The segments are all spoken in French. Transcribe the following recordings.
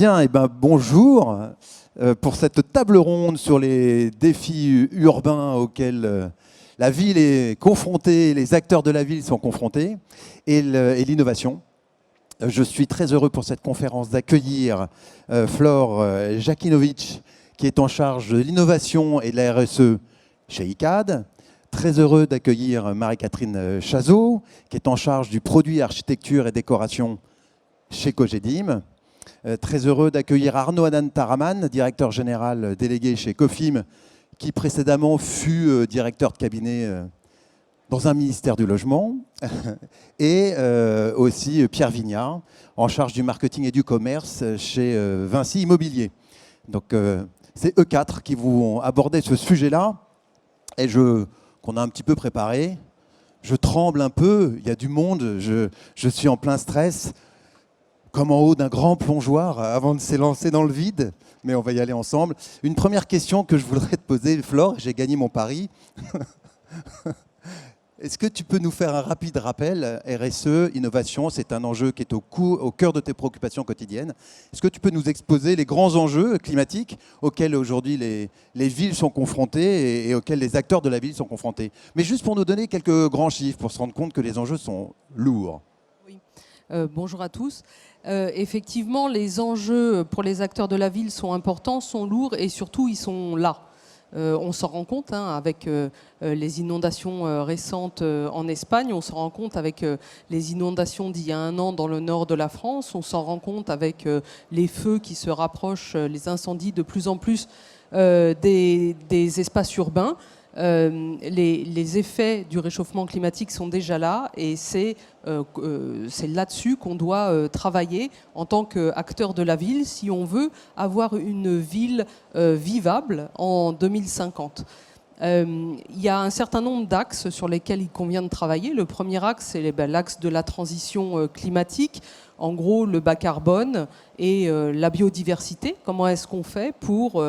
Bien, et ben bonjour pour cette table ronde sur les défis urbains auxquels la ville est confrontée, les acteurs de la ville sont confrontés, et l'innovation. Je suis très heureux pour cette conférence d'accueillir Flore Jakinovic, qui est en charge de l'innovation et de la RSE chez ICAD. Très heureux d'accueillir Marie-Catherine Chazot, qui est en charge du produit architecture et décoration chez Cogedim. Très heureux d'accueillir Arnaud Anantaraman, directeur général délégué chez Cofim, qui précédemment fut directeur de cabinet dans un ministère du logement. Et aussi Pierre Vignard, en charge du marketing et du commerce chez Vinci Immobilier. Donc c'est eux quatre qui vont aborder ce sujet-là. Et qu'on a un petit peu préparé. Je tremble un peu, il y a du monde, je suis en plein stress, comme en haut d'un grand plongeoir avant de s'élancer dans le vide, mais on va y aller ensemble. Une première question que je voudrais te poser, Flore, j'ai gagné mon pari. Est-ce que tu peux nous faire un rapide rappel? RSE, innovation, c'est un enjeu qui est au cœur de tes préoccupations quotidiennes. Est-ce que tu peux nous exposer les grands enjeux climatiques auxquels aujourd'hui les villes sont confrontées et auxquels les acteurs de la ville sont confrontés? Mais juste pour nous donner quelques grands chiffres, pour se rendre compte que les enjeux sont lourds. Oui. Bonjour à tous. Effectivement, les enjeux pour les acteurs de la ville sont importants, sont lourds et surtout ils sont là. On s'en rend compte avec les inondations récentes en Espagne, on s'en rend compte avec les inondations d'il y a un an dans le nord de la France, on s'en rend compte avec les feux qui se rapprochent, les incendies de plus en plus des espaces urbains. Les effets du réchauffement climatique sont déjà là et c'est là-dessus qu'on doit travailler en tant qu'acteur de la ville si on veut avoir une ville vivable en 2050. Il y a un certain nombre d'axes sur lesquels il convient de travailler. Le premier axe, c'est l'axe de la transition climatique. En gros, le bas carbone et la biodiversité. Comment est-ce qu'on fait pour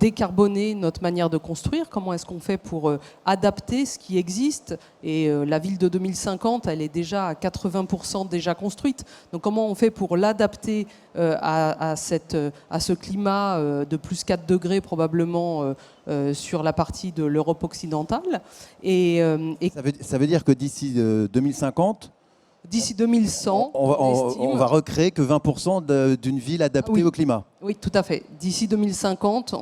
décarboner notre manière de construire? Comment est-ce qu'on fait pour adapter ce qui existe? Et la ville de 2050, elle est déjà à 80% déjà construite. Donc comment on fait pour l'adapter à ce climat de plus 4 degrés probablement sur la partie de l'Europe occidentale? Ça veut dire que d'ici 2050, d'ici 2100, on va recréer que 20% d'une ville adaptée au climat. Oui, tout à fait. D'ici 2050,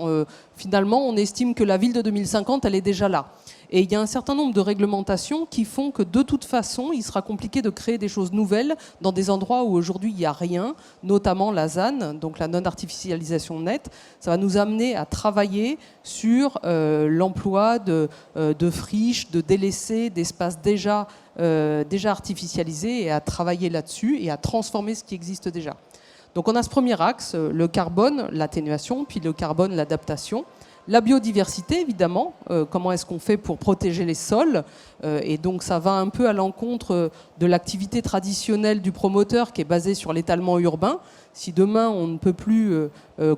finalement, on estime que la ville de 2050, elle est déjà là. Et il y a un certain nombre de réglementations qui font que de toute façon, il sera compliqué de créer des choses nouvelles dans des endroits où aujourd'hui il n'y a rien, notamment la ZAN, donc la non-artificialisation nette. Ça va nous amener à travailler sur l'emploi de friches, de délaissés, d'espaces déjà artificialisés et à travailler là-dessus et à transformer ce qui existe déjà. Donc on a ce premier axe, le carbone, l'atténuation, puis le carbone, l'adaptation. La biodiversité, évidemment, comment est-ce qu'on fait pour protéger les sols? Et donc ça va un peu à l'encontre de l'activité traditionnelle du promoteur qui est basée sur l'étalement urbain. Si demain on ne peut plus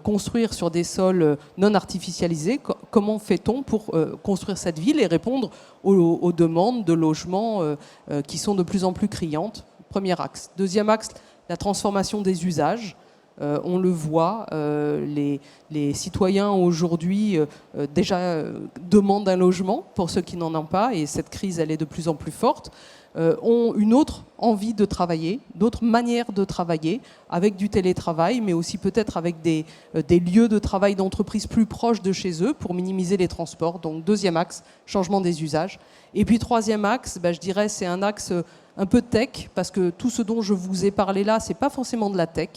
construire sur des sols non artificialisés, comment fait-on pour construire cette ville et répondre aux demandes de logements qui sont de plus en plus criantes? Premier axe. Deuxième axe, la transformation des usages. On le voit, les citoyens aujourd'hui déjà demandent un logement pour ceux qui n'en ont pas, et cette crise elle est de plus en plus forte, ont une autre envie de travailler, d'autres manières de travailler, avec du télétravail, mais aussi peut-être avec des lieux de travail d'entreprise plus proches de chez eux pour minimiser les transports. Donc deuxième axe, changement des usages. Et puis troisième axe, je dirais c'est un axe un peu tech, parce que tout ce dont je vous ai parlé là, c'est pas forcément de la tech,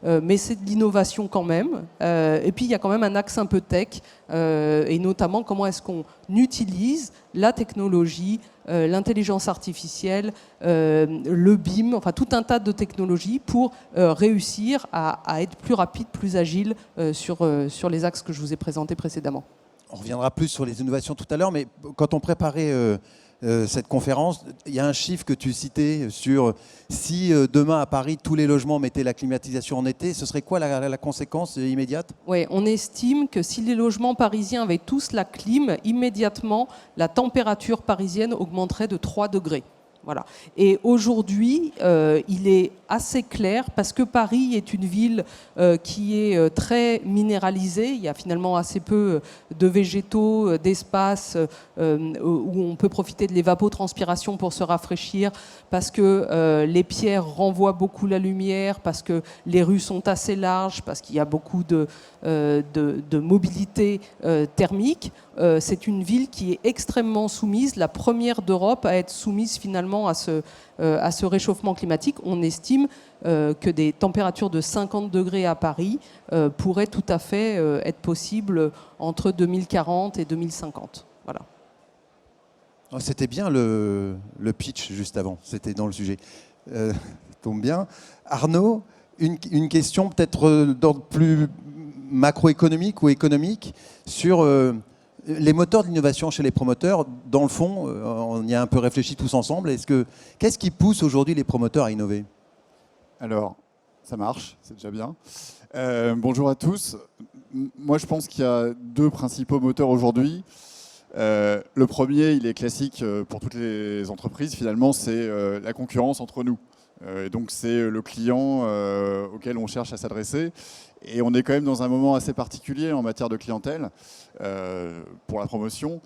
mais c'est de l'innovation quand même. Et puis il y a quand même un axe un peu tech, et notamment comment est-ce qu'on utilise la technologie, l'intelligence artificielle, le BIM, enfin tout un tas de technologies pour réussir à être plus rapide, plus agile sur les axes que je vous ai présentés précédemment. On reviendra plus sur les innovations tout à l'heure, mais quand on préparait cette conférence, il y a un chiffre que tu citais sur si demain à Paris tous les logements mettaient la climatisation en été, ce serait quoi la conséquence immédiate? Oui, on estime que si les logements parisiens avaient tous la clim, immédiatement la température parisienne augmenterait de 3 degrés. Voilà. Et aujourd'hui, il est assez clair, parce que Paris est une ville qui est très minéralisée. Il y a finalement assez peu de végétaux, d'espaces où on peut profiter de l'évapotranspiration pour se rafraîchir, parce que les pierres renvoient beaucoup la lumière, parce que les rues sont assez larges, parce qu'il y a beaucoup de mobilité thermique. C'est une ville qui est extrêmement soumise, la première d'Europe à être soumise finalement à ce réchauffement climatique. On estime que des températures de 50 degrés à Paris pourraient tout à fait être possibles entre 2040 et 2050. Voilà. C'était bien le pitch juste avant, c'était dans le sujet. Tombe bien. Arnaud, une question peut-être d'ordre plus macroéconomique ou économique sur les moteurs d'innovation chez les promoteurs. Dans le fond, on y a un peu réfléchi tous ensemble. Qu'est-ce qui pousse aujourd'hui les promoteurs à innover ? Alors, ça marche, c'est déjà bien. Bonjour à tous. Moi, je pense qu'il y a deux principaux moteurs aujourd'hui. Le premier, il est classique pour toutes les entreprises, finalement, c'est la concurrence entre nous. Et donc, c'est le client auquel on cherche à s'adresser. Et on est quand même dans un moment assez particulier en matière de clientèle pour la promotion.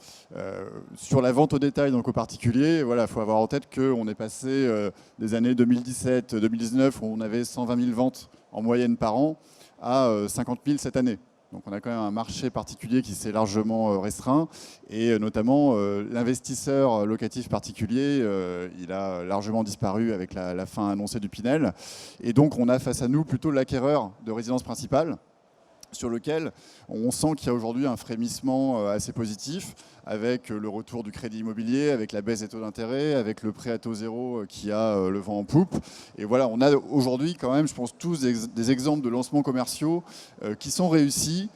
Sur la vente au détail, donc au particulier, il faut avoir en tête qu'on est passé des années 2017-2019 où on avait 120 000 ventes en moyenne par an à 50 000 cette année. Donc on a quand même un marché particulier qui s'est largement restreint et notamment l'investisseur locatif particulier, il a largement disparu avec la fin annoncée du Pinel. Et donc on a face à nous plutôt l'acquéreur de résidence principale sur lequel on sent qu'il y a aujourd'hui un frémissement assez positif avec le retour du crédit immobilier, avec la baisse des taux d'intérêt, avec le prêt à taux zéro qui a le vent en poupe. Et voilà, on a aujourd'hui quand même, je pense, tous des exemples de lancements commerciaux qui sont réussis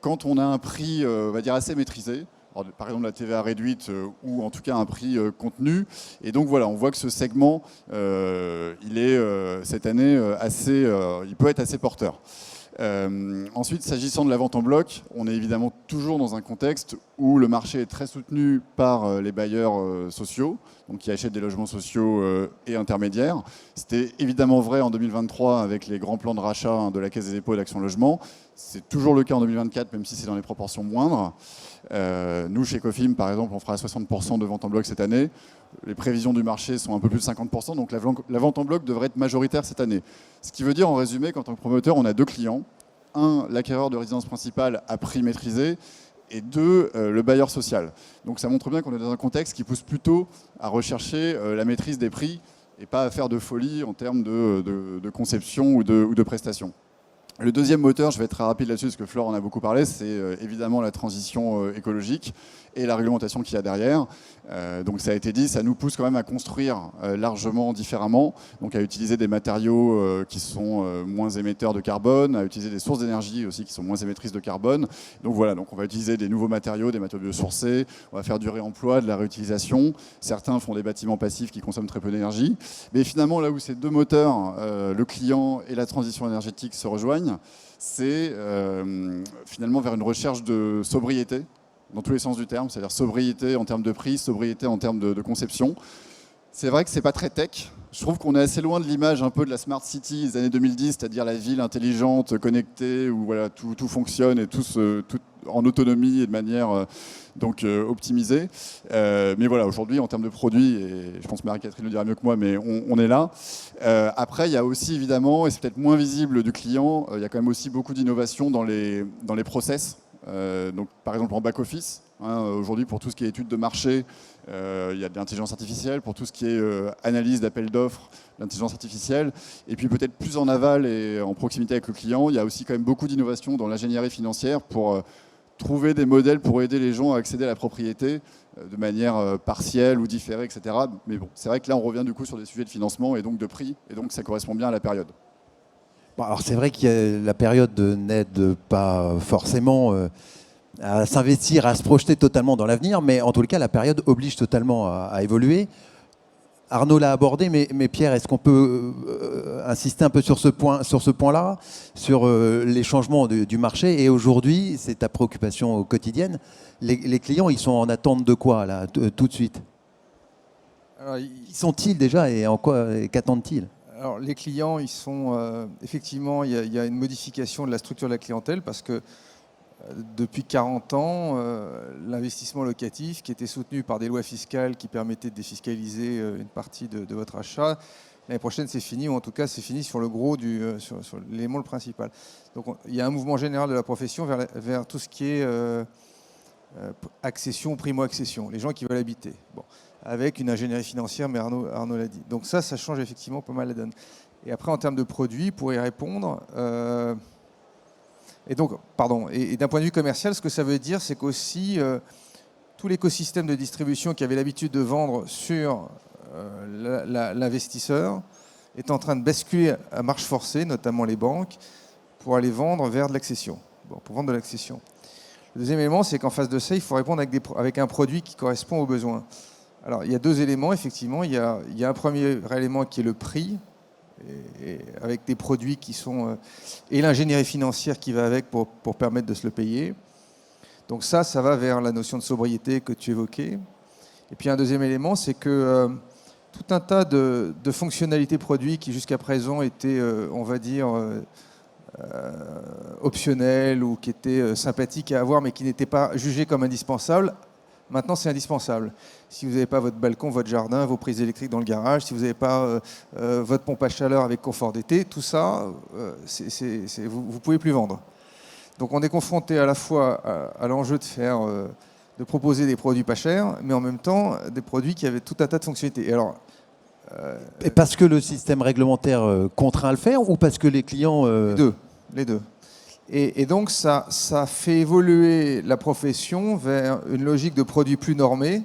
quand on a un prix, on va dire, assez maîtrisé. Alors, par exemple, la TVA réduite ou en tout cas un prix contenu. Et donc voilà, on voit que ce segment, il est cette année il peut être assez porteur. Ensuite, s'agissant de la vente en bloc, on est évidemment toujours dans un contexte où le marché est très soutenu par les bailleurs sociaux, donc qui achètent des logements sociaux et intermédiaires. C'était évidemment vrai en 2023 avec les grands plans de rachat de la Caisse des dépôts et d'Action Logement. C'est toujours le cas en 2024, même si c'est dans les proportions moindres. Nous, chez Cofim, par exemple, on fera 60% de vente en bloc cette année. Les prévisions du marché sont un peu plus de 50%, donc la vente en bloc devrait être majoritaire cette année. Ce qui veut dire, en résumé, qu'en tant que promoteur, on a deux clients. Un, l'acquéreur de résidence principale à prix maîtrisé, et deux, le bailleur social. Donc ça montre bien qu'on est dans un contexte qui pousse plutôt à rechercher la maîtrise des prix et pas à faire de folie en termes de conception ou de prestations. Le deuxième moteur, je vais être très rapide là-dessus parce que Flore en a beaucoup parlé, c'est évidemment la transition écologique et la réglementation qu'il y a derrière. Donc ça a été dit, ça nous pousse quand même à construire largement différemment, donc à utiliser des matériaux qui sont moins émetteurs de carbone, à utiliser des sources d'énergie aussi qui sont moins émettrices de carbone. Donc voilà, donc on va utiliser des nouveaux matériaux, des matériaux biosourcés, on va faire du réemploi, de la réutilisation. Certains font des bâtiments passifs qui consomment très peu d'énergie. Mais finalement, là où ces deux moteurs, le client et la transition énergétique se rejoignent, c'est finalement vers une recherche de sobriété, dans tous les sens du terme, c'est-à-dire sobriété en termes de prix, sobriété en termes de conception. C'est vrai que c'est pas très tech. Je trouve qu'on est assez loin de l'image un peu de la Smart City des années 2010, c'est-à-dire la ville intelligente, connectée, où voilà, tout fonctionne et tout en autonomie et de manière optimisée. Mais voilà, aujourd'hui, en termes de produits, et je pense que Marie-Catherine le dira mieux que moi, mais on est là. Après, il y a aussi évidemment, et c'est peut-être moins visible du client, il y a quand même aussi beaucoup d'innovation dans les process. Donc, par exemple en back-office, aujourd'hui pour tout ce qui est études de marché, il y a de l'intelligence artificielle, pour tout ce qui est analyse d'appels d'offres, l'intelligence artificielle, et puis peut-être plus en aval et en proximité avec le client, il y a aussi quand même beaucoup d'innovation dans l'ingénierie financière pour trouver des modèles pour aider les gens à accéder à la propriété de manière partielle ou différée, etc. Mais bon, c'est vrai que là on revient du coup sur des sujets de financement et donc de prix, et donc ça correspond bien à la période. Bon, alors c'est vrai que la période n'aide pas forcément à s'investir, à se projeter totalement dans l'avenir, mais en tout cas la période oblige totalement à évoluer. Arnaud l'a abordé, mais Pierre, est-ce qu'on peut insister un peu sur ce point-là, sur les changements du marché? Et aujourd'hui, c'est ta préoccupation quotidienne. Les clients, ils sont en attente de quoi là, tout de suite? Alors, Qui sont-ils déjà et qu'attendent-ils? alors, les clients, ils sont effectivement, il y a une modification de la structure de la clientèle parce que depuis 40 ans, l'investissement locatif qui était soutenu par des lois fiscales qui permettaient de défiscaliser une partie de votre achat, l'année prochaine c'est fini, ou en tout cas c'est fini sur le gros sur l'élément le principal. Donc il y a un mouvement général de la profession vers tout ce qui est accession, primo-accession, les gens qui veulent habiter. Bon, avec une ingénierie financière, mais Arnaud l'a dit. Donc ça change effectivement pas mal la donne. Et après, en termes de produits, pour y répondre, et d'un point de vue commercial, ce que ça veut dire, c'est qu'aussi tout l'écosystème de distribution qui avait l'habitude de vendre sur l'investisseur est en train de basculer à marche forcée, notamment les banques, pour aller vendre vers de l'accession. Bon, pour vendre de l'accession. Le deuxième élément, c'est qu'en face de ça, il faut répondre avec un produit qui correspond aux besoins. Alors, il y a deux éléments, effectivement. Il y a un premier élément qui est le prix, et avec des produits qui sont... et l'ingénierie financière qui va avec pour permettre de se le payer. Donc ça va vers la notion de sobriété que tu évoquais. Et puis un deuxième élément, c'est que tout un tas de fonctionnalités produits qui jusqu'à présent étaient, on va dire, optionnelles ou qui étaient sympathiques à avoir mais qui n'étaient pas jugées comme indispensables, maintenant c'est indispensable. Si vous n'avez pas votre balcon, votre jardin, vos prises électriques dans le garage, si vous n'avez pas votre pompe à chaleur avec confort d'été, tout ça, vous ne pouvez plus vendre. Donc on est confronté à la fois à l'enjeu de proposer des produits pas chers, mais en même temps des produits qui avaient tout un tas de fonctionnalités. Et parce que le système réglementaire contraint à le faire ou parce que les clients... Les deux. Et donc ça fait évoluer la profession vers une logique de produits plus normés.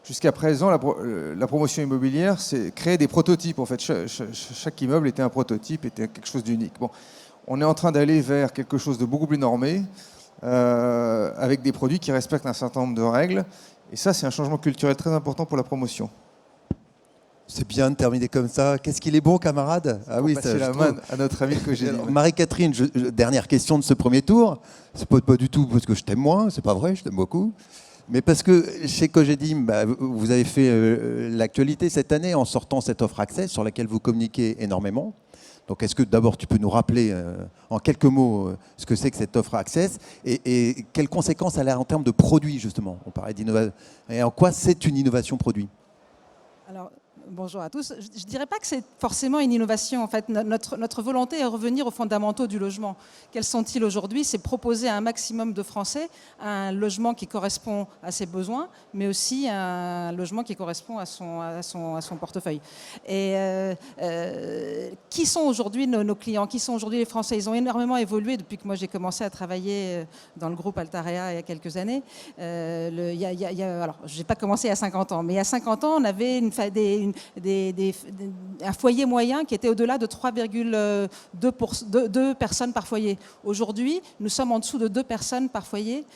Jusqu'à présent, la promotion immobilière, c'est créer des prototypes. En fait, chaque immeuble était un prototype, était quelque chose d'unique. Bon, on est en train d'aller vers quelque chose de beaucoup plus normé, avec des produits qui respectent un certain nombre de règles. Et ça, c'est un changement culturel très important pour la promotion. C'est bien de terminer comme ça. Qu'est-ce qu'il est bon, camarade? Ah oui, passer la main à notre ami que j'ai. Marie-Catherine, dernière question de ce premier tour. C'est pas du tout parce que je t'aime moins, c'est pas vrai, je t'aime beaucoup. Mais parce que chez Cogedim, vous avez fait l'actualité cette année en sortant cette offre Access sur laquelle vous communiquez énormément. Donc est-ce que d'abord tu peux nous rappeler en quelques mots ce que c'est que cette offre Access et quelles conséquences elle a en termes de produits justement? On parlait d'innovation. Et en quoi c'est une innovation produit? Alors, bonjour à tous. Je ne dirais pas que c'est forcément une innovation. En fait, notre volonté est de revenir aux fondamentaux du logement. Quels sont-ils aujourd'hui? C'est proposer à un maximum de Français un logement qui correspond à ses besoins, mais aussi un logement qui correspond à son portefeuille. Et qui sont aujourd'hui nos clients? Qui sont aujourd'hui les Français? Ils ont énormément évolué depuis que moi j'ai commencé à travailler dans le groupe Altarea il y a quelques années. Alors, je n'ai pas commencé il y a 50 ans, mais il y a 50 ans, on avait un foyer moyen qui était au-delà de 3,2 personnes par foyer. Aujourd'hui, nous sommes en dessous de 2 personnes par foyer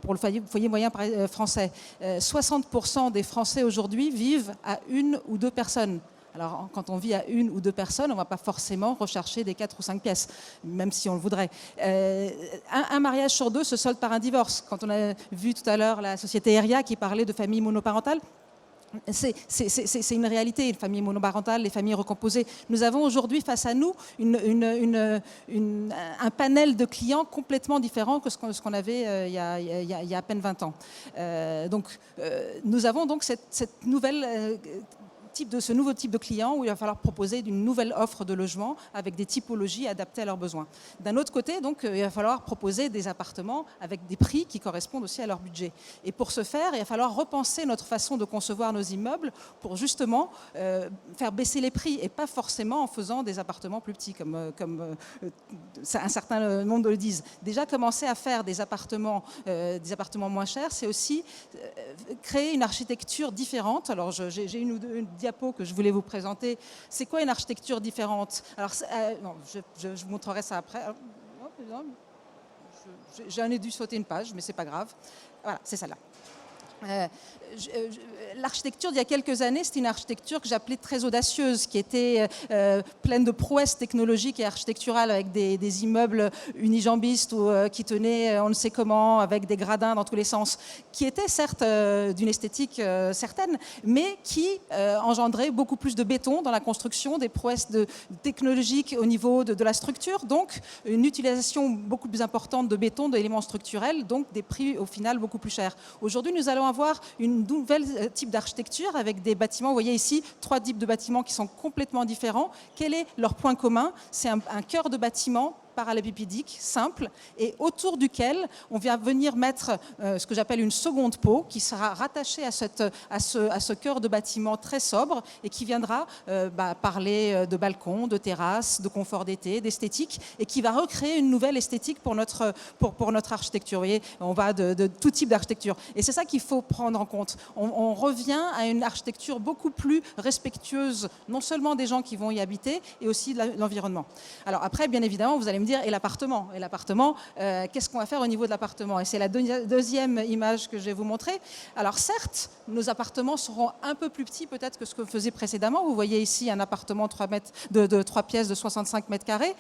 pour le foyer moyen français. 60% des Français aujourd'hui vivent à 1 ou 2 personnes. Alors, quand on vit à 1 ou 2 personnes, on ne va pas forcément rechercher des 4 ou 5 pièces, même si on le voudrait. Un mariage sur 2 se solde par un divorce. Quand on a vu tout à l'heure la société Eria qui parlait de familles monoparentales, c'est une réalité, les familles monoparentales, les familles recomposées. Nous avons aujourd'hui face à nous un panel de clients complètement différent que ce qu'on avait il y a à peine 20 ans. Nous avons donc cette nouvelle... ce nouveau type de client où il va falloir proposer une nouvelle offre de logement avec des typologies adaptées à leurs besoins. D'un autre côté, donc, il va falloir proposer des appartements avec des prix qui correspondent aussi à leur budget. Et pour ce faire, il va falloir repenser notre façon de concevoir nos immeubles pour justement faire baisser les prix et pas forcément en faisant des appartements plus petits comme un certain nombre le disent. Déjà, commencer à faire des appartements moins chers, c'est aussi créer une architecture différente. Alors, j'ai une diapo que je voulais vous présenter. C'est quoi une architecture différente? Alors, non, je vous montrerai ça après. J'ai dû sauter une page, mais c'est pas grave. Voilà, c'est celle-là. L'architecture d'il y a quelques années, c'était une architecture que j'appelais très audacieuse, qui était pleine de prouesses technologiques et architecturales, avec des immeubles unijambistes ou qui tenaient on ne sait comment, avec des gradins dans tous les sens, qui étaient certes d'une esthétique certaine, mais qui engendraient beaucoup plus de béton dans la construction, des prouesses technologiques au niveau de la structure, donc une utilisation beaucoup plus importante de béton, d'éléments structurels, donc des prix au final beaucoup plus chers. Aujourd'hui, nous allons avoir une nouvelle type d'architecture avec des bâtiments. Vous voyez ici 3 types de bâtiments qui sont complètement différents. Quel est leur point commun? C'est un cœur de bâtiment parallélépipédique, simple, et autour duquel on vient venir mettre ce que j'appelle une seconde peau, qui sera rattachée à ce cœur de bâtiment très sobre et qui viendra parler de balcon, de terrasse, de confort d'été, d'esthétique, et qui va recréer une nouvelle esthétique pour notre architecture. Vous voyez, on va de tout type d'architecture. Et c'est ça qu'il faut prendre en compte. On revient à une architecture beaucoup plus respectueuse, non seulement des gens qui vont y habiter, et aussi de l'environnement. Alors après, bien évidemment, vous allez me dire, et l'appartement, qu'est-ce qu'on va faire au niveau de l'appartement? Et c'est la deuxième image que je vais vous montrer. Alors certes, nos appartements seront un peu plus petits peut-être que ce que faisait précédemment. Vous voyez ici un appartement de 3 pièces de 65 mètres carrés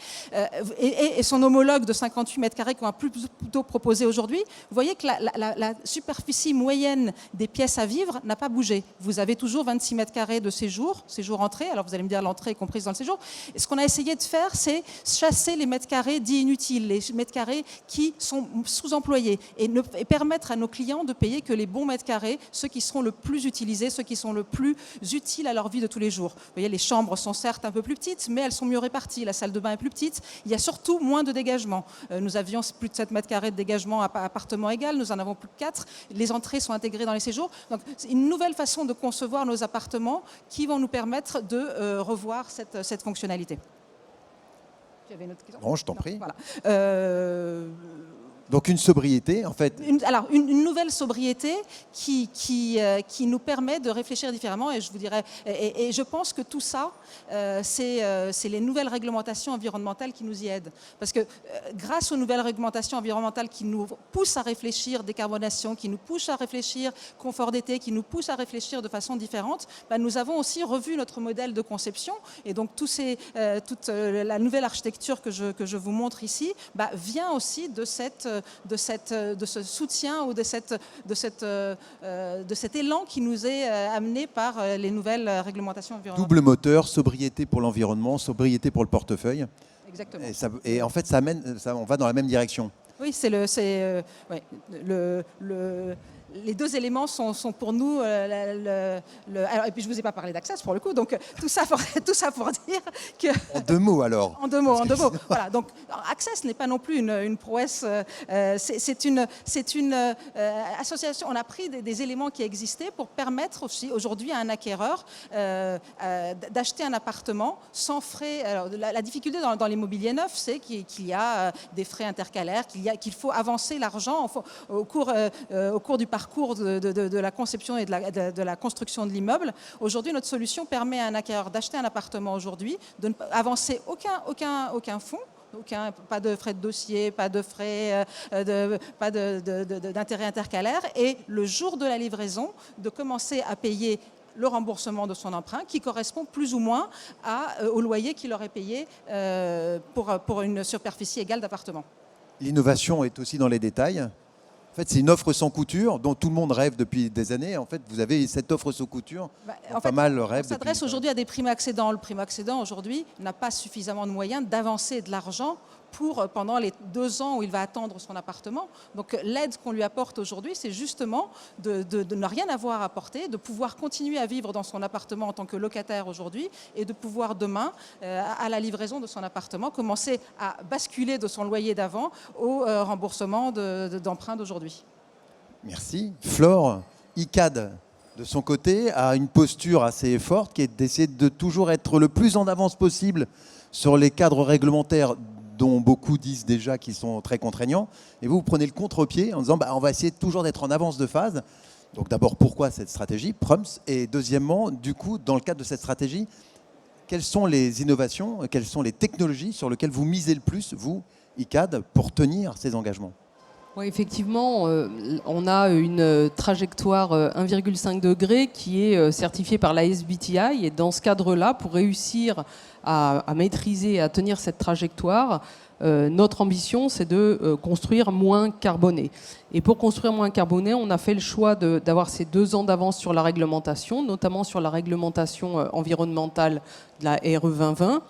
et son homologue de 58 mètres carrés qu'on va plutôt proposer aujourd'hui. Vous voyez que la superficie moyenne des pièces à vivre n'a pas bougé. Vous avez toujours 26 mètres carrés de séjour entrée. Alors vous allez me dire l'entrée est comprise dans le séjour. Et ce qu'on a essayé de faire, c'est chasser les mètres carrés dits inutiles, les mètres carrés qui sont sous-employés et permettre à nos clients de payer que les bons mètres carrés, ceux qui seront le plus utilisés, ceux qui sont le plus utiles à leur vie de tous les jours. Vous voyez, les chambres sont certes un peu plus petites, mais elles sont mieux réparties. La salle de bain est plus petite. Il y a surtout moins de dégagement. Nous avions plus de 7 mètres carrés de dégagement à appartement égal. Nous en avons plus de 4. Les entrées sont intégrées dans les séjours. Donc, c'est une nouvelle façon de concevoir nos appartements qui vont nous permettre de revoir cette fonctionnalité. Tu avais une autre question ? Non, je t'en prie. Voilà. Donc une sobriété, en fait. Une nouvelle sobriété qui nous permet de réfléchir différemment. Et je vous dirais, et je pense que tout ça, c'est les nouvelles réglementations environnementales qui nous y aident. Parce que grâce aux nouvelles réglementations environnementales qui nous poussent à réfléchir décarbonation, qui nous poussent à réfléchir confort d'été, qui nous poussent à réfléchir de façon différente, nous avons aussi revu notre modèle de conception. Et donc toute la nouvelle architecture que je vous montre ici vient aussi de ce soutien ou de cet élan qui nous est amené par les nouvelles réglementations environnementales. Double moteur, sobriété pour l'environnement, sobriété pour le portefeuille. Exactement. Et en fait, on va dans la même direction. Oui, les deux éléments sont pour nous. Alors, et puis je ne vous ai pas parlé d'Access pour le coup, donc tout ça pour dire que. En 2 mots alors. En deux mots. Voilà. Donc Access n'est pas non plus une prouesse. C'est une association. On a pris des éléments qui existaient pour permettre aussi aujourd'hui à un acquéreur d'acheter un appartement sans frais. Alors, la difficulté dans l'immobilier neuf, c'est qu'il y a des frais intercalaires, qu'il faut avancer l'argent au cours du parcours de la conception et de la construction de l'immeuble. Aujourd'hui, notre solution permet à un acquéreur d'acheter un appartement aujourd'hui, de ne pas avancer aucun fonds, pas de frais de dossier, pas de frais, pas d'intérêt intercalaire, et le jour de la livraison, de commencer à payer le remboursement de son emprunt qui correspond plus ou moins au loyer qu'il aurait payé pour une superficie égale d'appartement. L'innovation est aussi dans les détails. En fait, c'est une offre sans couture dont tout le monde rêve depuis des années. En fait, vous avez cette offre sans couture. Pas mal rêve. On s'adresse aujourd'hui à des primo-accédants. Le primo-accédant aujourd'hui n'a pas suffisamment de moyens d'avancer de l'argent pendant les 2 ans où il va attendre son appartement. Donc l'aide qu'on lui apporte aujourd'hui, c'est justement de ne rien avoir à apporter, de pouvoir continuer à vivre dans son appartement en tant que locataire aujourd'hui et de pouvoir demain, à la livraison de son appartement, commencer à basculer de son loyer d'avant au remboursement d'emprunt d'aujourd'hui. Merci. Flore, ICAD, de son côté, a une posture assez forte qui est d'essayer de toujours être le plus en avance possible sur les cadres réglementaires dont beaucoup disent déjà qu'ils sont très contraignants. Et vous prenez le contre-pied en disant on va essayer toujours d'être en avance de phase. Donc d'abord, pourquoi cette stratégie, Prums? Et deuxièmement, du coup, dans le cadre de cette stratégie, quelles sont les innovations, quelles sont les technologies sur lesquelles vous misez le plus, vous, ICAD, pour tenir ces engagements? Oui, effectivement, on a une trajectoire 1,5 degré qui est certifiée par la SBTI. Et dans ce cadre-là, pour réussir à maîtriser, à tenir cette trajectoire, notre ambition, c'est de construire moins carboné. Et pour construire moins carboné, on a fait le choix d'avoir ces 2 ans d'avance sur la réglementation, notamment sur la réglementation environnementale de la RE 2020.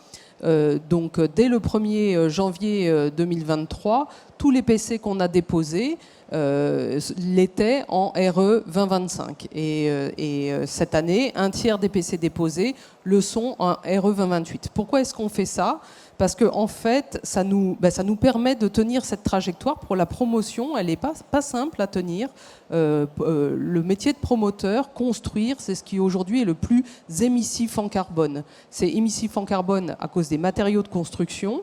Donc dès le 1er janvier 2023, tous les PC qu'on a déposés l'étaient en RE 2025. Et cette année, un tiers des PC déposés le sont en RE 2028. Pourquoi est-ce qu'on fait ça ? Parce que en fait, ça nous permet de tenir cette trajectoire pour la promotion. Elle n'est pas simple à tenir. Le métier de promoteur, construire, c'est ce qui aujourd'hui est le plus émissif en carbone. C'est émissif en carbone à cause des matériaux de construction,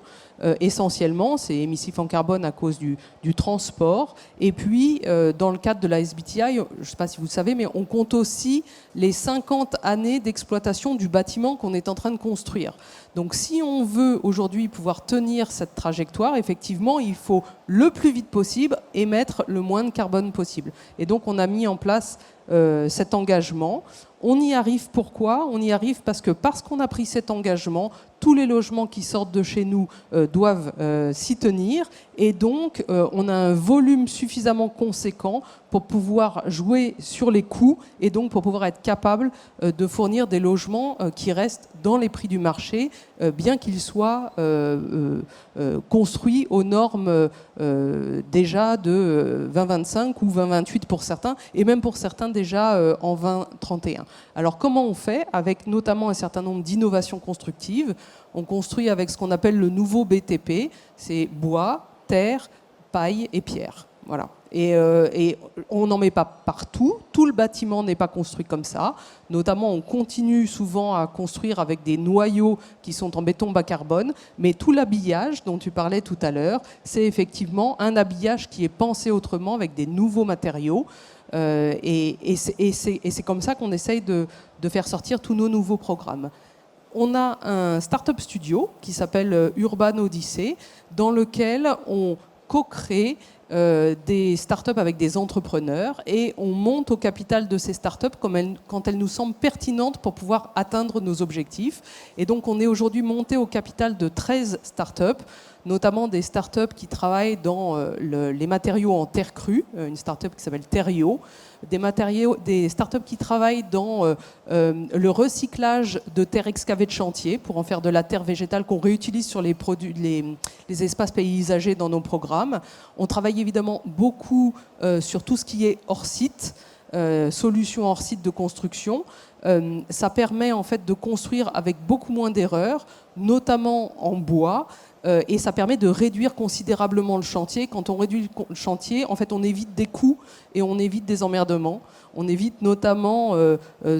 essentiellement. C'est émissif en carbone à cause du transport. Et puis, dans le cadre de la SBTI, je ne sais pas si vous le savez, mais on compte aussi les 50 années d'exploitation du bâtiment qu'on est en train de construire. Donc si on veut aujourd'hui pouvoir tenir cette trajectoire, effectivement, il faut le plus vite possible émettre le moins de carbone possible. Et donc on a mis en place cet engagement. On y arrive pourquoi ? On y arrive parce qu'on a pris cet engagement, tous les logements qui sortent de chez nous doivent s'y tenir. Et donc on a un volume suffisamment conséquent pour pouvoir jouer sur les coûts et donc pour pouvoir être capable de fournir des logements qui restent dans les prix du marché, bien qu'ils soient construits aux normes déjà de 2025 ou 2028 pour certains, et même pour certains déjà en 2031. Alors comment on fait ? Avec notamment un certain nombre d'innovations constructives. On construit avec ce qu'on appelle le nouveau BTP, c'est bois, terre, paille et pierre. Voilà. Et on n'en met pas partout, tout le bâtiment n'est pas construit comme ça. Notamment, on continue souvent à construire avec des noyaux qui sont en béton bas carbone, mais tout l'habillage dont tu parlais tout à l'heure, c'est effectivement un habillage qui est pensé autrement avec des nouveaux matériaux. Et c'est comme ça qu'on essaye de faire sortir tous nos nouveaux programmes. On a un startup studio qui s'appelle Urban Odyssey, dans lequel on co-crée des startups avec des entrepreneurs et on monte au capital de ces startups quand elles nous semblent pertinentes pour pouvoir atteindre nos objectifs. Et donc on est aujourd'hui monté au capital de 13 startups, notamment des startups qui travaillent dans les matériaux en terre crue, une startup qui s'appelle Terrio, des startups qui travaillent dans le recyclage de terre excavée de chantier pour en faire de la terre végétale qu'on réutilise sur les espaces paysagers dans nos programmes. On travaille évidemment beaucoup sur tout ce qui est hors site, solutions hors site de construction. Ça permet en fait de construire avec beaucoup moins d'erreurs, notamment en bois. Et ça permet de réduire considérablement le chantier. Quand on réduit le chantier, en fait, on évite des coûts et on évite des emmerdements. On évite notamment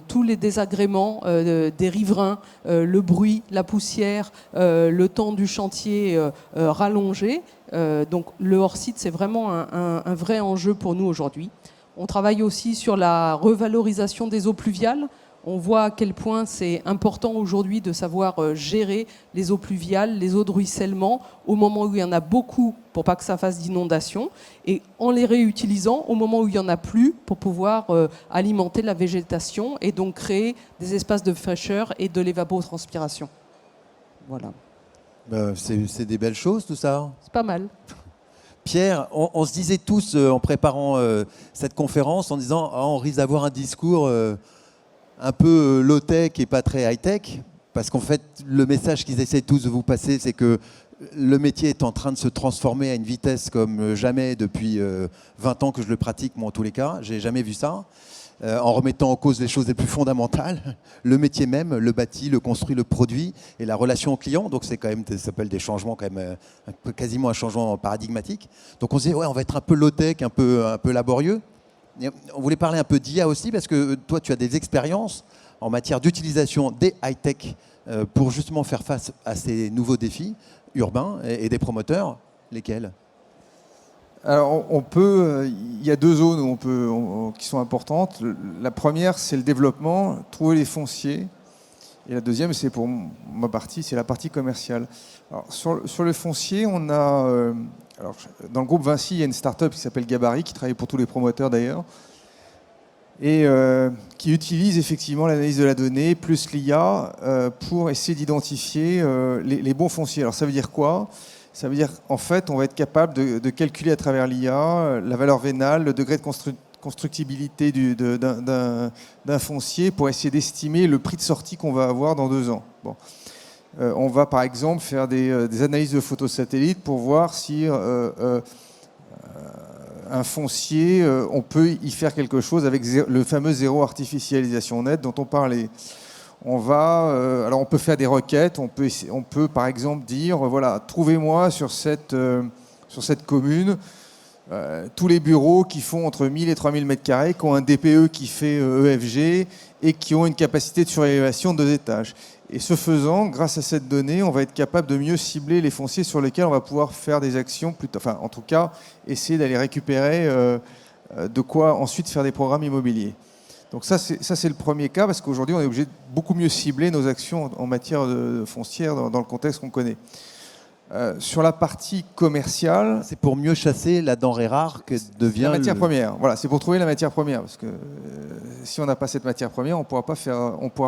tous les désagréments des riverains, le bruit, la poussière, le temps du chantier rallongé. Donc le hors-site, c'est vraiment un vrai enjeu pour nous aujourd'hui. On travaille aussi sur la revalorisation des eaux pluviales. On voit à quel point c'est important aujourd'hui de savoir gérer les eaux pluviales, les eaux de ruissellement, au moment où il y en a beaucoup pour pas que ça fasse d'inondation, et en les réutilisant au moment où il n'y en a plus pour pouvoir alimenter la végétation et donc créer des espaces de fraîcheur et de l'évapotranspiration. Voilà. C'est des belles choses tout ça. C'est pas mal. Pierre, on se disait tous en préparant cette conférence en disant on risque d'avoir un discours un peu low-tech et pas très high-tech, parce qu'en fait, le message qu'ils essaient tous de vous passer, c'est que le métier est en train de se transformer à une vitesse comme jamais depuis 20 ans que je le pratique, moi en tous les cas. J'ai jamais vu ça. En remettant en cause les choses les plus fondamentales, le métier même, le bâti, le construit, le produit et la relation au client. Donc c'est quand même, ça s'appelle des changements quand même, quasiment un changement paradigmatique. Donc on se dit ouais, on va être un peu low-tech, un peu laborieux. On voulait parler un peu d'IA aussi, parce que toi, tu as des expériences en matière d'utilisation des high-tech pour justement faire face à ces nouveaux défis urbains et des promoteurs. Lesquels ? Alors, il y a 2 zones qui sont importantes. La première, c'est le développement, trouver les fonciers Et la deuxième, c'est pour ma partie, c'est la partie commerciale. Alors, sur le foncier, on a... alors, dans le groupe Vinci, il y a une start-up qui s'appelle Gabarit, qui travaille pour tous les promoteurs d'ailleurs, et qui utilise effectivement l'analyse de la donnée plus l'IA pour essayer d'identifier les bons fonciers. Alors ça veut dire quoi? Ça veut dire en fait on va être capable de calculer à travers l'IA la valeur vénale, le degré de constructibilité d'un foncier pour essayer d'estimer le prix de sortie qu'on va avoir dans 2 ans. Bon. On va par exemple faire des analyses de photos satellites pour voir si un foncier, on peut y faire quelque chose avec le fameux zéro artificialisation nette dont on parlait. Alors on peut faire des requêtes, on peut par exemple dire, voilà, trouvez-moi sur cette commune tous les bureaux qui font entre 1000 et 3000 m², qui ont un DPE qui fait EFG et qui ont une capacité de surélévation de 2 étages. Et ce faisant, grâce à cette donnée, on va être capable de mieux cibler les fonciers sur lesquels on va pouvoir faire des actions, enfin en tout cas, essayer d'aller récupérer de quoi ensuite faire des programmes immobiliers. Donc ça c'est le premier cas, parce qu'aujourd'hui on est obligé de beaucoup mieux cibler nos actions en matière de foncière dans le contexte qu'on connaît. Sur la partie commerciale... C'est pour mieux chasser la denrée rare que devient... La matière première, voilà, c'est pour trouver la matière première, parce que si on n'a pas cette matière première, on ne pourra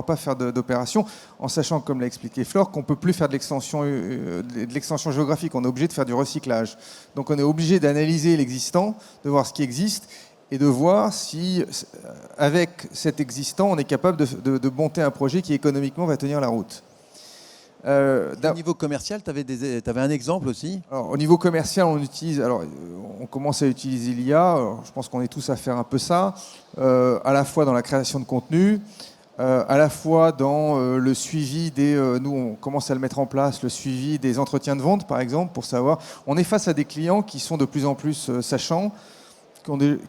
pas faire d'opération, en sachant, comme l'a expliqué Flore, qu'on ne peut plus faire de l'extension géographique, on est obligé de faire du recyclage. Donc on est obligé d'analyser l'existant, de voir ce qui existe, et de voir si, avec cet existant, on est capable de monter un projet qui économiquement va tenir la route. Au niveau commercial, tu avais un exemple aussi? Alors, au niveau commercial, on commence à utiliser l'IA. Je pense qu'on est tous à faire un peu ça, à la fois dans la création de contenu, à la fois dans le suivi nous, on commence à le mettre en place, le suivi des entretiens de vente, par exemple, pour savoir. On est face à des clients qui sont de plus en plus sachants,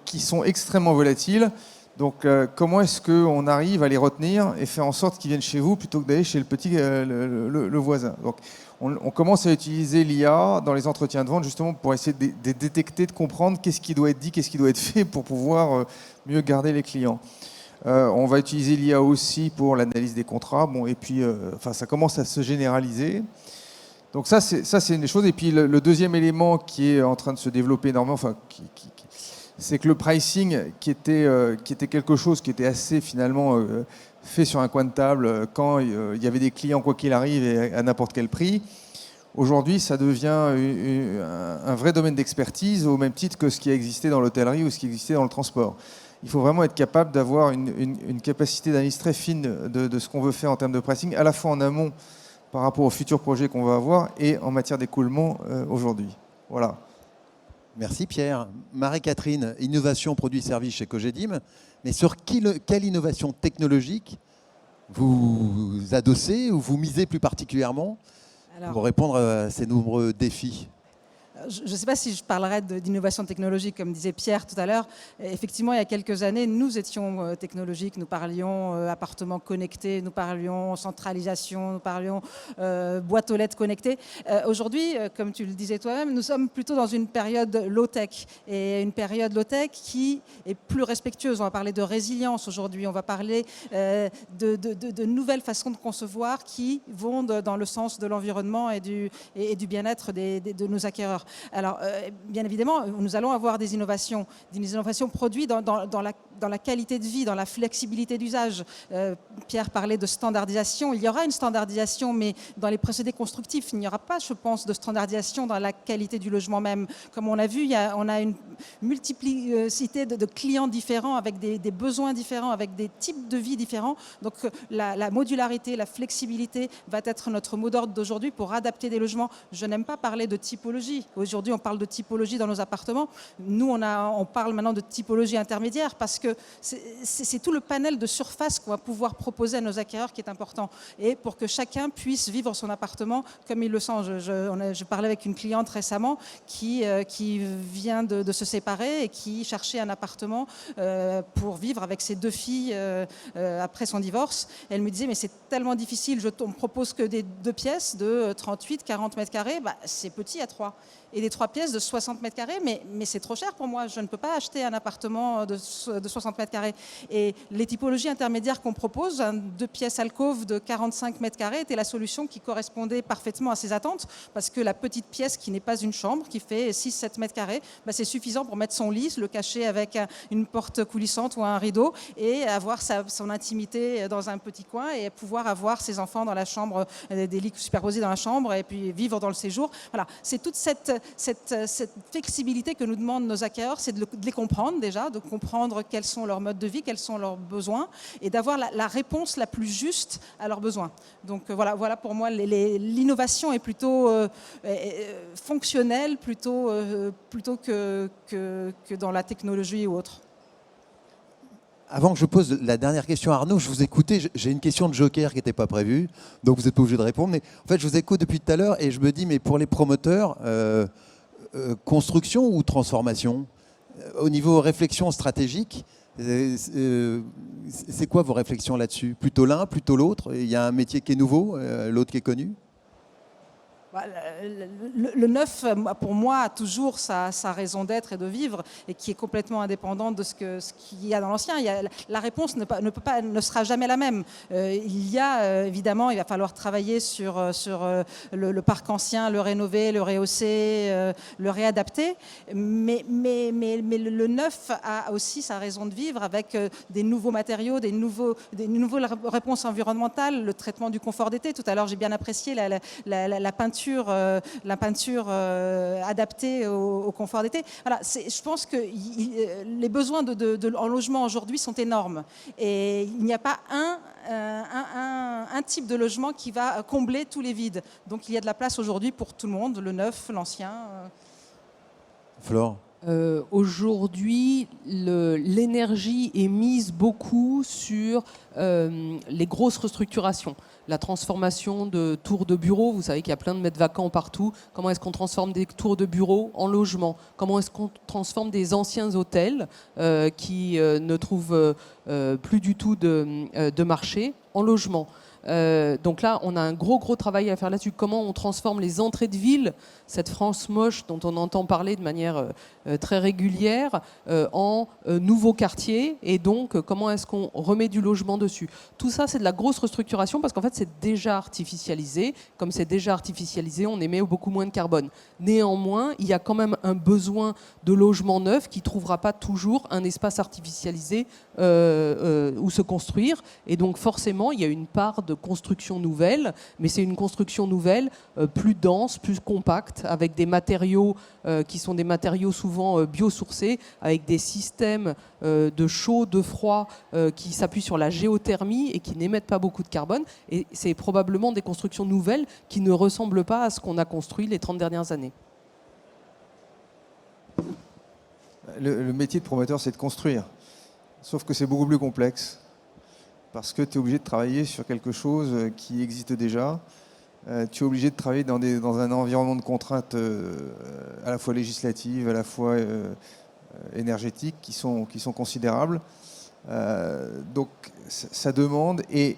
qui sont extrêmement volatiles. Donc, comment est-ce qu'on arrive à les retenir et faire en sorte qu'ils viennent chez vous plutôt que d'aller chez le voisin? Donc, on commence à utiliser l'IA dans les entretiens de vente justement pour essayer de détecter, de comprendre qu'est-ce qui doit être dit, qu'est-ce qui doit être fait pour pouvoir mieux garder les clients. On va utiliser l'IA aussi pour l'analyse des contrats. Bon, et puis, ça commence à se généraliser. Donc ça, c'est une des choses. Et puis, le deuxième élément qui est en train de se développer énormément, c'est que le pricing, qui était quelque chose qui était assez finalement fait sur un coin de table quand il y avait des clients quoi qu'il arrive et à n'importe quel prix, aujourd'hui ça devient un vrai domaine d'expertise au même titre que ce qui a existé dans l'hôtellerie ou ce qui existait dans le transport. Il faut vraiment être capable d'avoir une capacité d'analyse très fine de ce qu'on veut faire en termes de pricing, à la fois en amont par rapport aux futurs projets qu'on va avoir et en matière d'écoulement aujourd'hui. Voilà. Merci Pierre. Marie-Catherine, innovation, produits, services chez Cogedim. Mais sur quelle innovation technologique vous adossez ou vous misez plus particulièrement pour répondre à ces nombreux défis? Je ne sais pas si je parlerai d'innovation technologique, comme disait Pierre tout à l'heure. Effectivement, il y a quelques années, nous étions technologiques, nous parlions appartements connectés, nous parlions centralisation, nous parlions boîte aux lettres connectées. Aujourd'hui, comme tu le disais toi-même, nous sommes plutôt dans une période low-tech, et une période low-tech qui est plus respectueuse. On va parler de résilience aujourd'hui, on va parler de nouvelles façons de concevoir qui vont dans le sens de l'environnement et du bien-être de nos acquéreurs. Alors, bien évidemment, nous allons avoir des innovations produites dans la qualité de vie, dans la flexibilité d'usage. Pierre parlait de standardisation. Il y aura une standardisation, mais dans les procédés constructifs, il n'y aura pas, je pense, de standardisation dans la qualité du logement même. Comme on a vu, on a une multiplicité de clients différents, avec des besoins différents, avec des types de vie différents. Donc, la modularité, la flexibilité va être notre mot d'ordre d'aujourd'hui pour adapter des logements. Je n'aime pas parler de typologie. Aujourd'hui, on parle de typologie dans nos appartements. Nous, on parle maintenant de typologie intermédiaire parce que c'est tout le panel de surface qu'on va pouvoir proposer à nos acquéreurs qui est important. Et pour que chacun puisse vivre son appartement comme il le sent. Je parlais avec une cliente récemment qui vient de se séparer et qui cherchait un appartement pour vivre avec ses 2 filles après son divorce. Et elle me disait, mais c'est tellement difficile, on me propose que des 2 pièces de 38, 40 mètres carrés, c'est petit à 3. et des 3 pièces de 60 mètres carrés, mais c'est trop cher pour moi. Je ne peux pas acheter un appartement de 60 mètres carrés. Et les typologies intermédiaires qu'on propose, 2 pièces alcôve de 45 mètres carrés, était la solution qui correspondait parfaitement à ses attentes, parce que la petite pièce qui n'est pas une chambre, qui fait 6-7 mètres carrés, c'est suffisant pour mettre son lit, le cacher avec une porte coulissante ou un rideau, et avoir son intimité dans un petit coin, et pouvoir avoir ses enfants dans la chambre, des lits superposés dans la chambre, et puis vivre dans le séjour. Voilà, c'est toute cette flexibilité que nous demandent nos acquéreurs, c'est de les comprendre déjà, de comprendre quels sont leurs modes de vie, quels sont leurs besoins, et d'avoir la réponse la plus juste à leurs besoins. Donc voilà pour moi, l'innovation est plutôt fonctionnelle, plutôt que dans la technologie ou autre. Avant que je pose la dernière question à Arnaud, je vous écoutais, j'ai une question de joker qui n'était pas prévue, donc vous n'êtes pas obligé de répondre. Mais en fait, je vous écoute depuis tout à l'heure et je me dis, mais pour les promoteurs, construction ou transformation ? Au niveau réflexion stratégique, c'est quoi vos réflexions là-dessus ? Plutôt l'un, plutôt l'autre ? Il y a un métier qui est nouveau, l'autre qui est connu ? Le neuf, pour moi, a toujours sa raison d'être et de vivre, et qui est complètement indépendante de ce qu'il y a dans l'ancien. La réponse ne sera jamais la même. Évidemment, il va falloir travailler sur le parc ancien, le rénover, le rehausser, le réadapter. Mais le neuf a aussi sa raison de vivre, avec des nouveaux matériaux, des nouvelles réponses environnementales, le traitement du confort d'été. Tout à l'heure, j'ai bien apprécié la peinture adaptée au confort d'été. Voilà, je pense que les besoins en logement aujourd'hui sont énormes, et il n'y a pas un type de logement qui va combler tous les vides. Donc il y a de la place aujourd'hui pour tout le monde, le neuf, l'ancien. Flore ? Aujourd'hui, l'énergie est mise beaucoup sur les grosses restructurations. La transformation de tours de bureaux, vous savez qu'il y a plein de mètres vacants partout. Comment est-ce qu'on transforme des tours de bureaux en logements ? Comment est-ce qu'on transforme des anciens hôtels qui ne trouvent plus du tout de marché en logements ? Donc là, on a un gros travail à faire là-dessus. Comment on transforme les entrées de ville, cette France moche dont on entend parler de manière très régulière, en nouveaux quartiers, et donc comment est-ce qu'on remet du logement dessus. Tout ça, c'est de la grosse restructuration, parce qu'en fait, c'est déjà artificialisé. Comme c'est déjà artificialisé, on émet beaucoup moins de carbone. Néanmoins, il y a quand même un besoin de logement neuf qui ne trouvera pas toujours un espace artificialisé où se construire. Et donc forcément, il y a une part de construction nouvelle, mais c'est une construction nouvelle plus dense, plus compacte, avec des matériaux qui sont des matériaux souvent biosourcés, avec des systèmes de chaud, de froid qui s'appuient sur la géothermie et qui n'émettent pas beaucoup de carbone. Et c'est probablement des constructions nouvelles qui ne ressemblent pas à ce qu'on a construit les 30 dernières années. Le métier de promoteur, c'est de construire. Sauf que c'est beaucoup plus complexe, parce que tu es obligé de travailler sur quelque chose qui existe déjà. Tu es obligé de travailler dans un environnement de contraintes à la fois législatives, à la fois énergétiques, qui sont considérables. Donc ça demande, et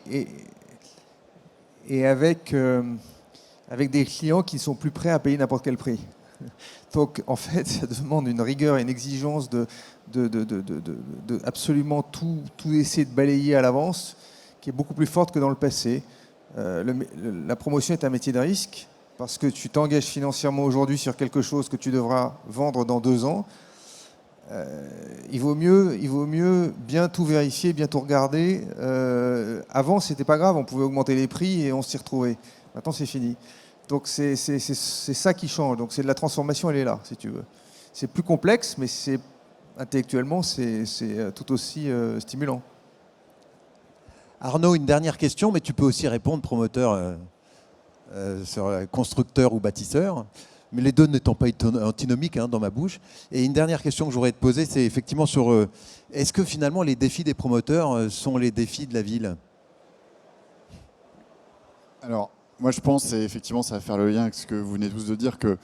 avec des clients qui sont plus prêts à payer n'importe quel prix. Donc en fait, ça demande une rigueur et une exigence de absolument tout essayer de balayer à l'avance, qui est beaucoup plus forte que dans le passé. La promotion est un métier de risque, parce que tu t'engages financièrement aujourd'hui sur quelque chose que tu devras vendre dans 2 ans. Il vaut mieux bien tout vérifier, bien tout regarder. Avant, c'était pas grave, on pouvait augmenter les prix et on s'y retrouvait. Maintenant, c'est fini. Donc c'est ça qui change. Donc c'est de la transformation, elle est là, si tu veux. C'est plus complexe, mais intellectuellement, c'est tout aussi stimulant. Arnaud, une dernière question, mais tu peux aussi répondre, promoteur, constructeur ou bâtisseur, mais les deux n'étant pas antinomiques dans ma bouche. Et une dernière question que j'aurais te poser, c'est effectivement sur est-ce que finalement les défis des promoteurs sont les défis de la ville ? Alors, moi je pense, et effectivement ça va faire le lien avec ce que vous venez tous de dire, que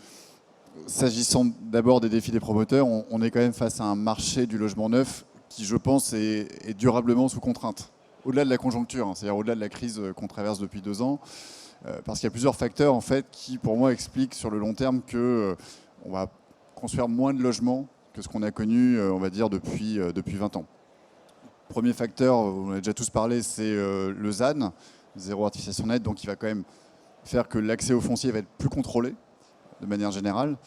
s'agissant d'abord des défis des promoteurs, on est quand même face à un marché du logement neuf qui, je pense, est durablement sous contrainte. Au-delà de la conjoncture, c'est-à-dire au-delà de la crise qu'on traverse depuis 2 ans, parce qu'il y a plusieurs facteurs en fait qui, pour moi, expliquent sur le long terme que on va construire moins de logements que ce qu'on a connu, on va dire, depuis 20 ans. Premier facteur, on a déjà tous parlé, c'est le ZAN, zéro artificialisation nette, donc il va quand même faire que l'accès au foncier va être plus contrôlé de manière générale.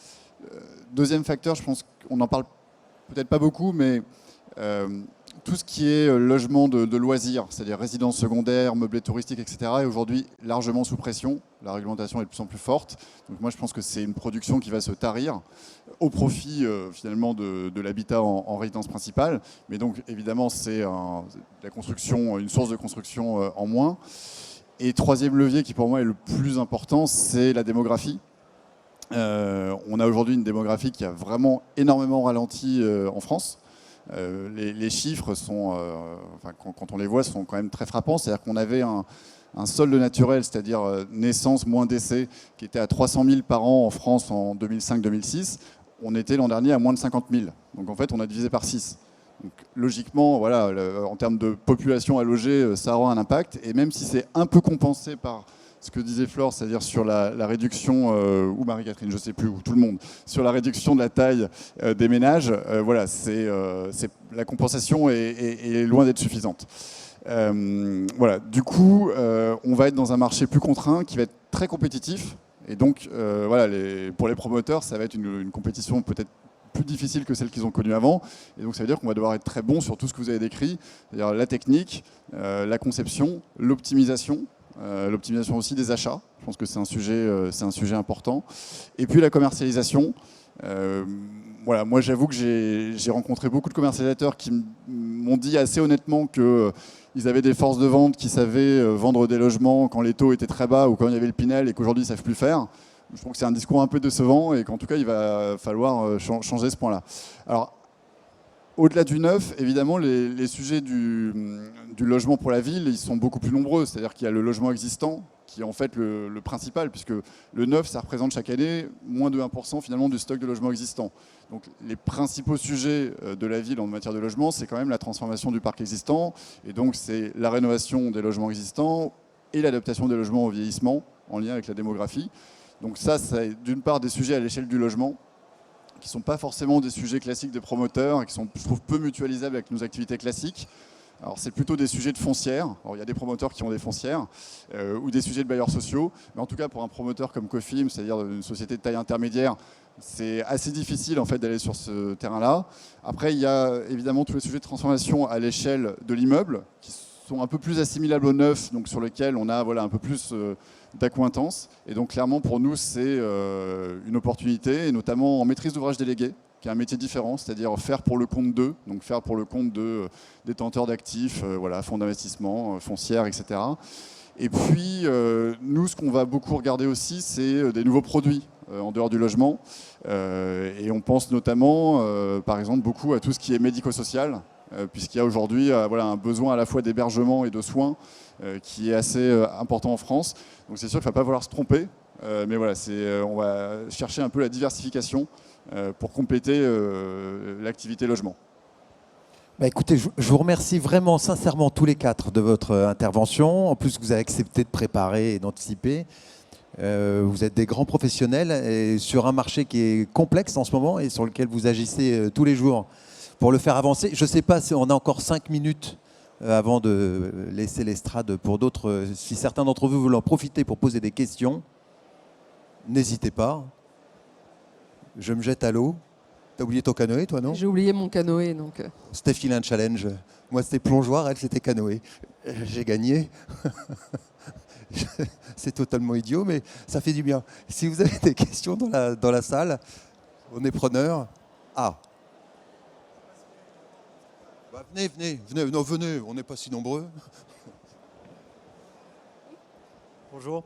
Deuxième facteur, je pense qu'on n'en parle peut-être pas beaucoup, mais tout ce qui est logement de loisirs, c'est-à-dire résidences secondaires, meublés touristiques, etc., est aujourd'hui largement sous pression. La réglementation est de plus en plus forte. Donc moi, je pense que c'est une production qui va se tarir au profit finalement de l'habitat en résidence principale. Mais donc évidemment, c'est la construction, une source de construction en moins. Et troisième levier qui pour moi est le plus important, c'est la démographie. On a aujourd'hui une démographie qui a vraiment énormément ralenti en France. Les chiffres sont, quand on les voit, sont quand même très frappants. C'est-à-dire qu'on avait un solde naturel, c'est-à-dire naissance moins décès, qui était à 300 000 par an en France en 2005-2006. On était l'an dernier à moins de 50 000. Donc en fait, on a divisé par 6. Donc, logiquement, voilà, en termes de population à loger, ça aura un impact. Et même si c'est un peu compensé par ce que disait Flore, c'est-à-dire sur la réduction, ou Marie-Catherine, je ne sais plus, ou tout le monde, sur la réduction de la taille des ménages, voilà, la compensation est loin d'être suffisante. Voilà, du coup, on va être dans un marché plus contraint qui va être très compétitif. Et donc, voilà, pour les promoteurs, ça va être une compétition peut-être plus difficile que celle qu'ils ont connue avant. Et donc, ça veut dire qu'on va devoir être très bon sur tout ce que vous avez décrit, c'est-à-dire la technique, la conception, l'optimisation. L'optimisation aussi des achats, je pense que c'est un sujet important. Et puis la commercialisation. Voilà, moi j'avoue que j'ai rencontré beaucoup de commercialisateurs qui m'ont dit assez honnêtement qu'ils avaient des forces de vente qui savaient vendre des logements quand les taux étaient très bas ou quand il y avait le Pinel et qu'aujourd'hui ils ne savent plus faire. Je trouve que c'est un discours un peu décevant et qu'en tout cas il va falloir changer ce point-là. Alors, au-delà du neuf, évidemment, les sujets du logement pour la ville, ils sont beaucoup plus nombreux. C'est-à-dire qu'il y a le logement existant, qui est en fait le principal, puisque le neuf, ça représente chaque année moins de 1% finalement du stock de logements existants. Donc les principaux sujets de la ville en matière de logement, c'est quand même la transformation du parc existant, et donc c'est la rénovation des logements existants et l'adaptation des logements au vieillissement, en lien avec la démographie. Donc ça, c'est d'une part des sujets à l'échelle du logement, qui ne sont pas forcément des sujets classiques des promoteurs et qui sont, je trouve, peu mutualisables avec nos activités classiques. Alors c'est plutôt des sujets de foncières. Alors il y a des promoteurs qui ont des foncières ou des sujets de bailleurs sociaux. Mais en tout cas, pour un promoteur comme Cofim, c'est-à-dire une société de taille intermédiaire, c'est assez difficile en fait d'aller sur ce terrain-là. Après, il y a évidemment tous les sujets de transformation à l'échelle de l'immeuble qui sont un peu plus assimilables au neuf, donc sur lesquels on a voilà, un peu plus d'accointance. Et donc clairement pour nous c'est une opportunité, et notamment en maîtrise d'ouvrage délégué, qui est un métier différent, c'est-à-dire faire pour le compte d'eux, donc faire pour le compte de détenteurs d'actifs, voilà, fonds d'investissement, foncières, etc. Et puis nous ce qu'on va beaucoup regarder aussi, c'est des nouveaux produits en dehors du logement. Et on pense notamment par exemple beaucoup à tout ce qui est médico-social, puisqu'il y a aujourd'hui voilà, un besoin à la fois d'hébergement et de soins qui est assez important en France. Donc c'est sûr qu'il ne va pas falloir se tromper, mais voilà, on va chercher un peu la diversification pour compléter l'activité logement. Bah écoutez, je vous remercie vraiment sincèrement tous les quatre de votre intervention. En plus, vous avez accepté de préparer et d'anticiper. Vous êtes des grands professionnels et sur un marché qui est complexe en ce moment et sur lequel vous agissez tous les jours pour le faire avancer. Je ne sais pas si on a encore 5 minutes avant de laisser l'estrade pour d'autres. Si certains d'entre vous veulent en profiter pour poser des questions, n'hésitez pas. Je me jette à l'eau. T'as oublié ton canoë, toi, non? J'ai oublié mon canoë, donc... Steph, il a un challenge. Moi, c'était plongeoir, elle, c'était canoë. J'ai gagné. C'est totalement idiot, mais ça fait du bien. Si vous avez des questions dans la salle, on est preneurs. Ah. Bah, venez. Non, venez, on n'est pas si nombreux. Bonjour.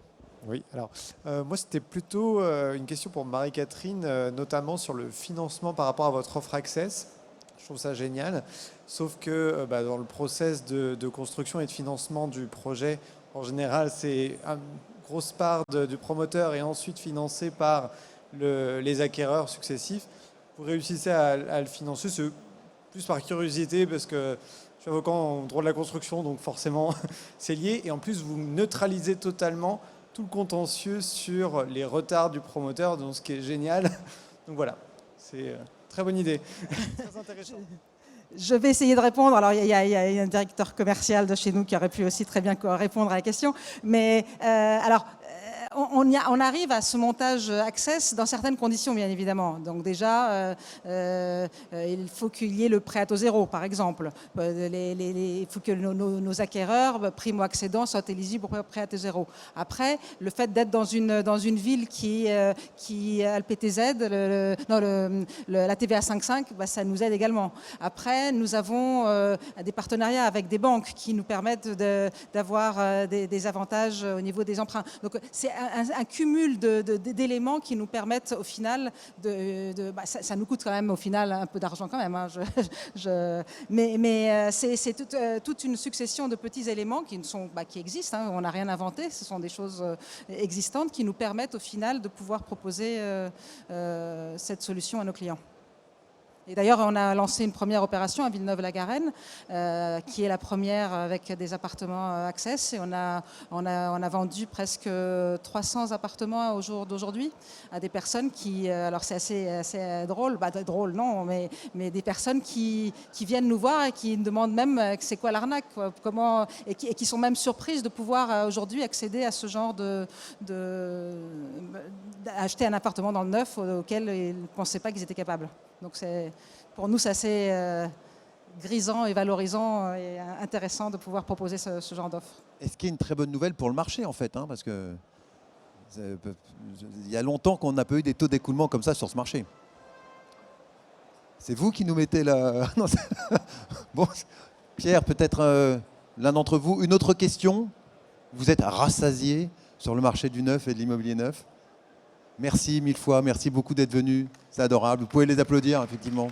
Oui, alors moi c'était plutôt une question pour Marie-Catherine, notamment sur le financement par rapport à votre offre Access. Je trouve ça génial, sauf que dans le process de construction et de financement du projet, en général c'est une grosse part du promoteur et ensuite financé par les acquéreurs successifs. Vous réussissez à le financer, c'est plus par curiosité parce que je suis avocat en droit de la construction, donc forcément c'est lié. Et en plus vous neutralisez totalement tout le contentieux sur les retards du promoteur, donc ce qui est génial. Donc voilà, c'est très bonne idée. Très intéressant. Je vais essayer de répondre. Alors, il y a un directeur commercial de chez nous qui aurait pu aussi très bien répondre à la question. Mais on arrive à ce montage Access dans certaines conditions, bien évidemment. Donc déjà, il faut qu'il y ait le prêt à taux zéro, par exemple. Il faut que nos acquéreurs, primo-accédants, soient éligibles pour prêt à taux zéro. Après, le fait d'être dans une ville qui a le PTZ, la TVA 5.5, bah, ça nous aide également. Après, nous avons des partenariats avec des banques qui nous permettent d'avoir des avantages au niveau des emprunts. Donc, c'est un cumul d'éléments qui nous permettent au final ça nous coûte quand même au final un peu d'argent quand même. Hein, mais c'est toute une succession de petits éléments qui existent. Hein, on n'a rien inventé. Ce sont des choses existantes qui nous permettent au final de pouvoir proposer cette solution à nos clients. Et d'ailleurs, on a lancé une première opération à Villeneuve-la-Garenne, qui est la première avec des appartements Access. Et on a vendu presque 300 appartements au jour d'aujourd'hui à des personnes qui... alors c'est assez drôle, drôle non, mais des personnes qui viennent nous voir et qui nous demandent même c'est quoi l'arnaque, comment, et qui sont même surprises de pouvoir aujourd'hui accéder à ce genre acheter un appartement dans le neuf auquel ils ne pensaient pas qu'ils étaient capables. Donc pour nous, c'est assez grisant et valorisant et intéressant de pouvoir proposer ce genre d'offre. Et ce qui est une très bonne nouvelle pour le marché, en fait, hein, parce que il y a longtemps qu'on n'a pas eu des taux d'écoulement comme ça sur ce marché. C'est vous qui nous mettez la... Non, bon, Pierre, peut-être l'un d'entre vous, une autre question? Vous êtes rassasié sur le marché du neuf et de l'immobilier neuf? Merci mille fois, merci beaucoup d'être venu, c'est adorable. Vous pouvez les applaudir, effectivement.